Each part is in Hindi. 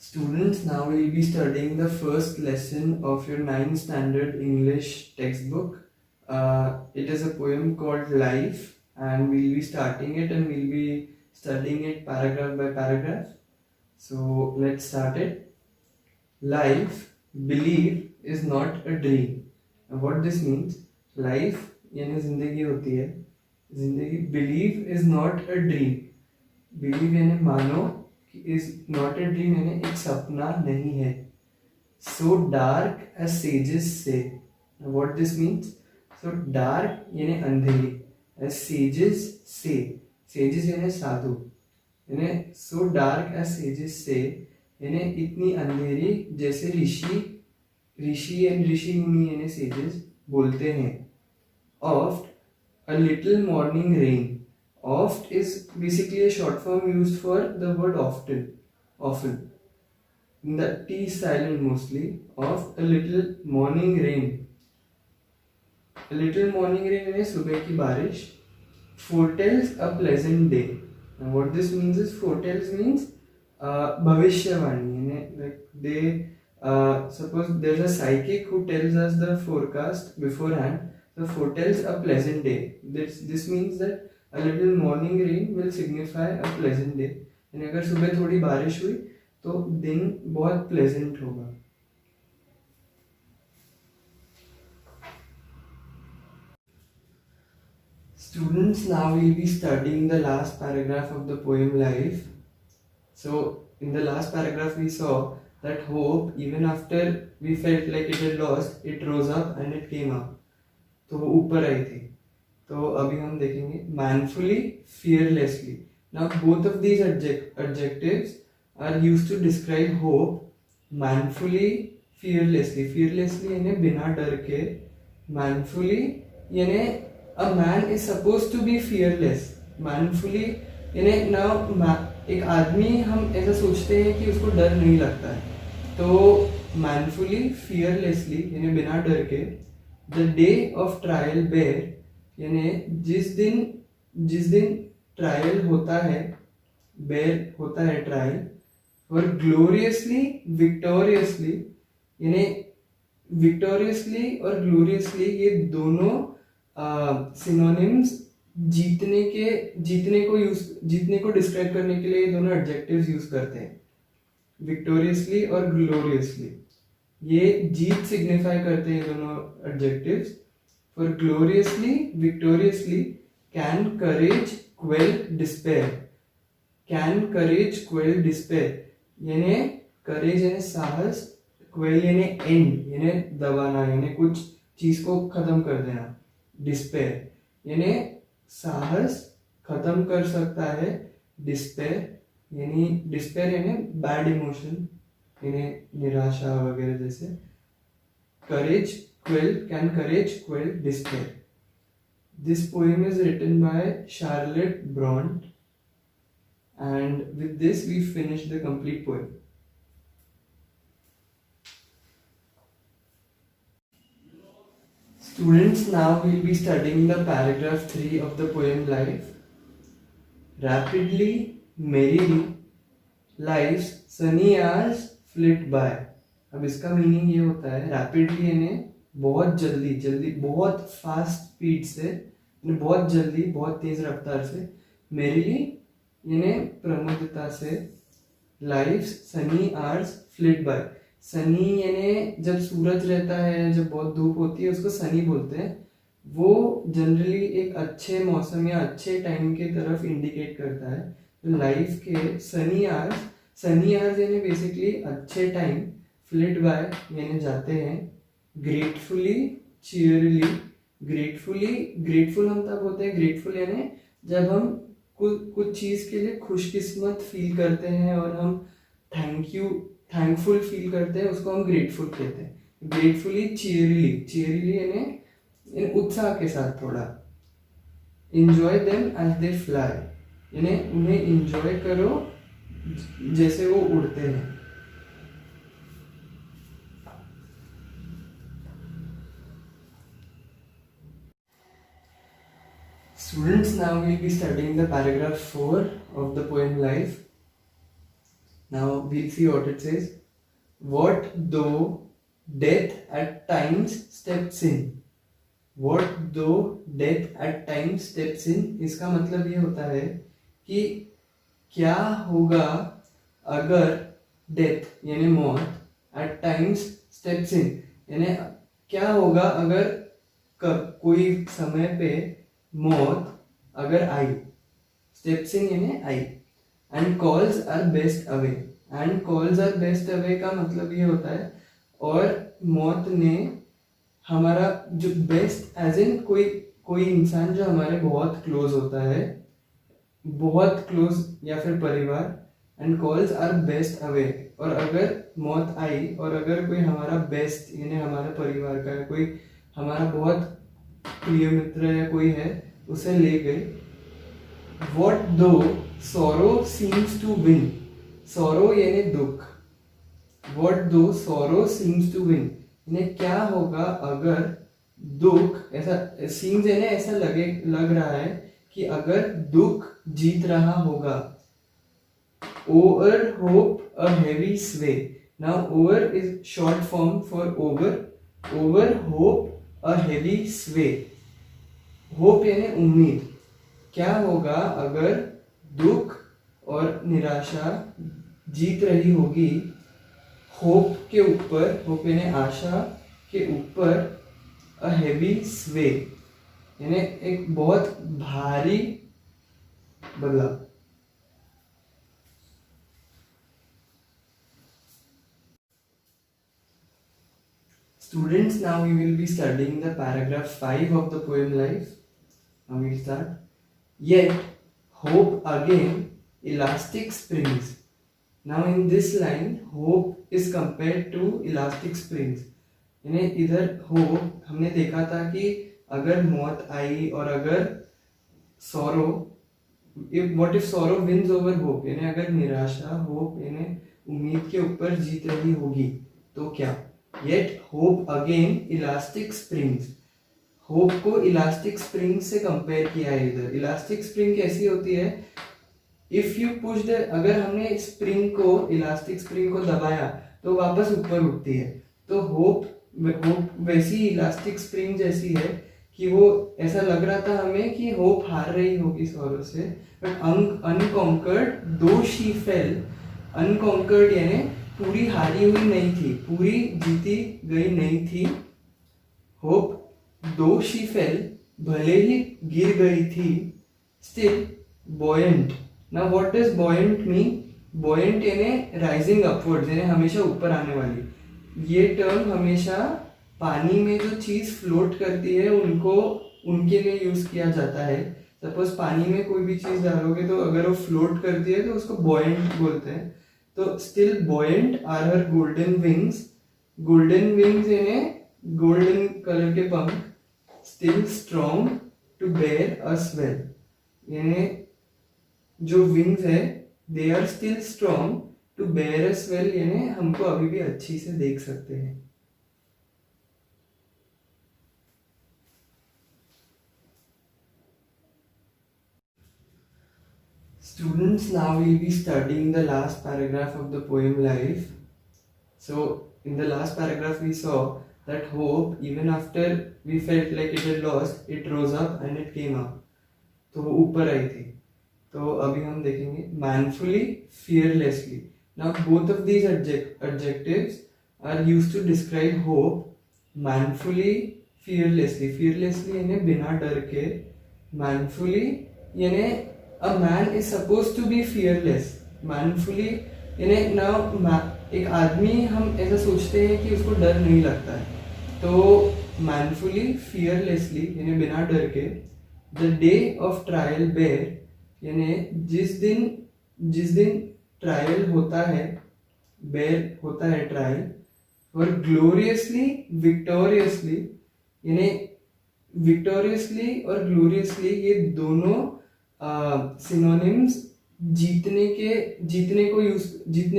Students, now we will be studying the first lesson of your 9th standard English textbook. It is a poem called Life, and we'll be starting it and we'll be studying it paragraph by paragraph. So let's start it. Life, believe, is not a dream. And what this means, life यानी जिंदगी होती है, जिंदगी, believe is not a dream. Believe यानी मानो, is not a dream यानी एक सपना नहीं है. So dark as sages say. What this means? So dark यानी अंधेरी, as sages say. Sages यानी साधु, यानी so dark as sages say यानी इतनी अंधेरी जैसे ऋषि एंड ऋषि मुनि यानी sages बोलते हैं. Oft a little morning rain. Oft is basically a short form used for the word often. The T is silent mostly. Of a little morning rain. A little morning rain means सुबह की बारिश. Foretells a pleasant day. And what this means is, foretells means भविष्यवाणी. Like they suppose there's a psychic who tells us the forecast beforehand. So foretells a pleasant day. This means that a little morning rain will signify a pleasant day. यानी अगर सुबह थोड़ी बारिश हुई तो दिन बहुत प्लेजेंट होगा. Students, now we'll be studying the last paragraph of the poem Life. So in the last paragraph we saw that hope, even after we felt like it had lost, it rose up and it came up. तो वो ऊपर आई थी. तो अभी हम देखेंगे manfully, fearlessly. Now both of these adjectives are used to describe hope. Manfully, fearlessly. Fearlessly यानी बिना डर के. Manfully यानी a man is supposed to be fearless. Manfully यानी now एक आदमी हम ऐसा सोचते हैं कि उसको डर नहीं लगता है. तो manfully, fearlessly यानी बिना डर के. The day of trial bear यानी जिस दिन ट्रायल होता है, बेयर होता है ट्रायल. और ग्लोरियसली, विक्टोरियसली यानी विक्टोरियसली और ग्लोरियसली ये दोनों सिनोनिम्स जीतने को डिस्क्राइब करने के लिए दोनों एडजेक्टिव्स यूज करते हैं. विक्टोरियसली और ग्लोरियसली ये जीत सिग्निफाई करते हैं दोनों adjectives. For gloriously, victoriously, can courage quell despair. Can courage quell despair यानी करेज यानी साहस, क्वेल यानी एंड यानी दबाना यानी कुछ चीज को खत्म कर देना. डिस्पेयर यानी साहस खत्म कर सकता है. डिस्पेयर यानी बैड इमोशन यानी निराशा वगैरह जैसे. Courage quell, can courage quell despair. This poem is written by Charlotte Bronte, and with this we finish the complete poem. Students, now we will be studying the paragraph 3 of the poem Life. Rapidly, merrily, life's sunny hours flit by. अब इसका मीनिंग ये होता है, रैपिडली यानी बहुत जल्दी, बहुत फास्ट स्पीड से, बहुत जल्दी, बहुत तेज रफ्तार से. मेरिली यानी प्रमुखता से. Life sunny hours flit by. Sunny यानी जब सूरज रहता है, जब बहुत धूप होती है उसको सनी बोलते हैं. वो जनरली एक अच्छे मौसम या अच्छे टाइम के तरफ इंडिकेट करता है. तो लाइफ के सनी आवर्स यानी बेसिकली अच्छे टाइम. फ्लिट बाय यानी जाते हैं. ग्रेटफुली, चीयरली. ग्रेटफुल हम तब होते हैं, ग्रेटफुल यानी जब हम कुछ चीज़ के लिए खुशकिस्मत फील करते हैं और हम थैंकफुल फील करते हैं, उसको हम ग्रेटफुल कहते हैं. ग्रेटफुली, चीयरली यानी उत्साह के साथ थोड़ा. Enjoy them as they fly यानी उन्हें इंजॉय करो जैसे वो उड़ते हैं. Students, now we will be studying the paragraph 4 of the poem Life. Now we'll see what it says. What though death at times steps in. What though death at times steps in, इसका मतलब ये होता है कि क्या होगा अगर डेथ यानी मौत एट टाइम्स स्टेप्स इन, यानी क्या होगा अगर कोई समय पे मौत अगर आई, स्टेप्स इन यानी I, and calls are best away. And calls are best away का मतलब ये होता है और मौत ने हमारा जो बेस्ट एज इन कोई इंसान जो हमारे बहुत क्लोज होता है, बहुत क्लोज या फिर परिवार, and calls are best away, और अगर मौत आई और अगर कोई हमारा बेस्ट यानी हमारे परिवार का है, कोई हमारा बहुत प्रिय मित्र या कोई है, उसे ले गए। What though sorrow seems to win, sorrow यानी दुख, what though sorrow seems to win, यानी क्या होगा अगर दुख, ऐसा seems यानी ऐसा लग रहा है कि अगर दुख जीत रहा होगा। Over hope a heavy sway, now over is short form for over hope a heavy sway, hope यानी उम्मीद, क्या होगा अगर दुख और निराशा जीत रही होगी होप के ऊपर, होप यानी आशा के ऊपर, अ हेवी स्वे यानी एक बहुत भारी बदलाव। Students, now we will be studying the paragraph 5 of the poem Life. Now we'll start. Yet hope again elastic springs. Now in this line hope is compared to elastic springs. यानी इधर होप हमने देखा था कि अगर मौत आई और अगर sorrow, what if sorrow wins over hope, यानी अगर निराशा होप यानी उम्मीद के ऊपर जीत रही होगी तो क्या। Yet hope again elastic springs, hope को इलास्टिक स्प्रिंग से कंपेयर किया है इधर। इलास्टिक स्प्रिंग कैसी होती है, इफ यू पुश द, अगर हमने स्प्रिंग को, इलास्टिक स्प्रिंग को दबाया तो वापस ऊपर उठती है, तो होप वैसी इलास्टिक स्प्रिंग जैसी है कि वो ऐसा लग रहा था हमें कि होप हार रही होगी सॉरो से, बट अनकॉन्कर्ड दो शी फेल, अनकॉन्कर्ड यानी पूरी हारी हुई नहीं थी, पूरी जीती गई नहीं थी। होप दो शी फेल, भले ही गिर गई थी, still buoyant. Now what does buoyant mean, buoyant यानी राइजिंग अपवर्ड्स यानी हमेशा ऊपर आने वाली। ये टर्म हमेशा पानी में जो चीज फ्लोट करती है उनको, उनके लिए यूज किया जाता है। सपोज पानी में कोई भी चीज डालोगे तो अगर वो फ्लोट करती है तो उसको बॉयंट बोलते हैं। तो still buoyant are her golden wings, golden wings यानी गोल्डन कलर के पंख, still strong to bear a swell, यानी जो विंग्स है they are still strong to bear a swell, यानी हमको अभी भी अच्छी से देख सकते हैं। Students, now we'll be studying the last paragraph of the poem Life. So in the last paragraph we saw that hope, even after we felt like it had lost, it rose up and it came up, तो वो ऊपर आई थी। तो अभी हम देखेंगे manfully, fearlessly. Now both of these adjectives are used to describe hope. Manfully, fearlessly, fearlessly यानी बिना डर के, manfully यानी a man is supposed to be fearless, manfully यानी now एक आदमी, हम ऐसा सोचते हैं कि उसको डर नहीं लगता है, तो manfully, fearlessly यानी बिना डर के। the day of trial bear यानी जिस दिन ट्रायल होता है, बेयर होता है ट्रायल, और ग्लोरियसली, विक्टोरियसली यानी विक्टोरियसली और ग्लोरियसली ये दोनों सिनोनिम्स जीतने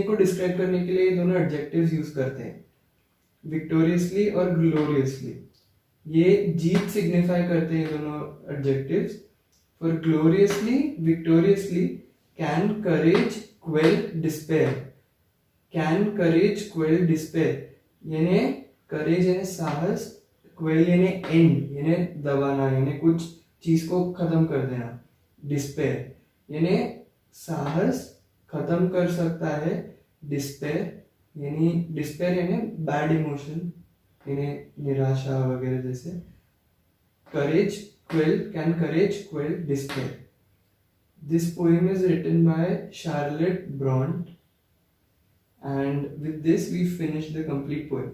को डिस्क्राइब करने के लिए ये दोनों एडजेक्टिव्स यूज करते हैं, विक्टोरियसली और ग्लोरियसली। ये जीत सिग्निफाई करते हैं दोनों adjectives. For gloriously, victoriously, can courage quell despair, can courage quell despair यानी करेज यानी साहस, क्वेल यानी एंड यानी दबाना यानी कुछ चीज को खत्म कर देना, डिस्पेयर यानी साहस खत्म कर सकता है, डिस्पेयर यानी बैड इमोशन यानी निराशा वगैरह जैसे, courage quell can courage quell despair. This poem is written by Charlotte Brontë, and with this we finish the complete poem.